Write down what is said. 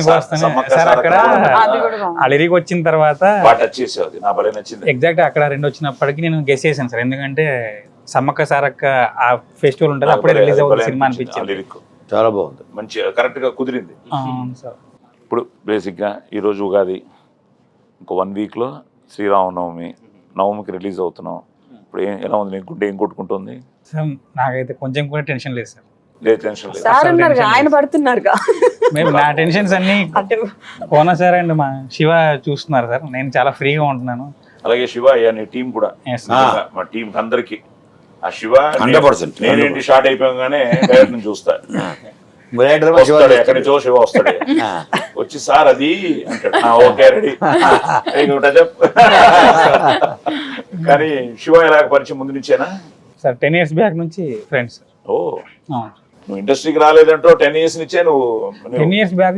Sir అక్కడ అలిరికి వచ్చిన తర్వాత ఎగ్జాక్ట్ అక్కడ 2 వచ్చినప్పటికీ నేను గెస్ చేశాను సార్, ఎందుకంటే సమ్మక్క సారక్క ఆ ఫెస్టివల్ ఉంటుంది అప్పుడే రిలీజ్ అవుతుంది సినిమా అనిపించింది. చాలా బాగుంది, మంచి కరెక్ట్ గా కుదిరింది. సార్ ఇప్పుడు బేసిక్ గా ఈ రోజు ఉగాది, ఇంకో 1 week లో శ్రీరామనవమి, నవమికి రిలీజ్ అవుతున్నాం. ఇప్పుడు ఎలా ఉంది నీకు? గుండె ఏం కొట్టుకుంటుంది? సార్ నాకైతే కొంచెం కూడా టెన్షన్ లేదు సార్. లేదు, టెన్షన్ లేదు. సార్ ఉన్నారు, ఆయన పడుతున్నారుగా. మేము నా టెన్షన్స్ అన్ని కోన సార్ అండ్ మా శివ చూస్తున్నారు సార్, నేను చాలా ఫ్రీగా ఉంటున్నాను. అలాగే శివ అయ్యా నీ టీం కూడా, మా టీం అందరికి ఆ శివ 100%. నేనేంటి షార్ట్ అయిపోగానే డైరెక్ట్ నుంచి చూస్తా, ఎక్కడి నుంచో శివ వస్తాడు, వచ్చి సార్ అది అంటాడు, ఓకే రెడీ కానీ శివ ఎలాగ పరిచయం ముందు నుంచేనా సార్? 10 years బ్యాక్ నుంచి ఫ్రెండ్స్. ఓ నువ్వు ఇండస్ట్రీకి రాలేదంటో 10 years నుంచే నువ్వు 10 years బ్యాక్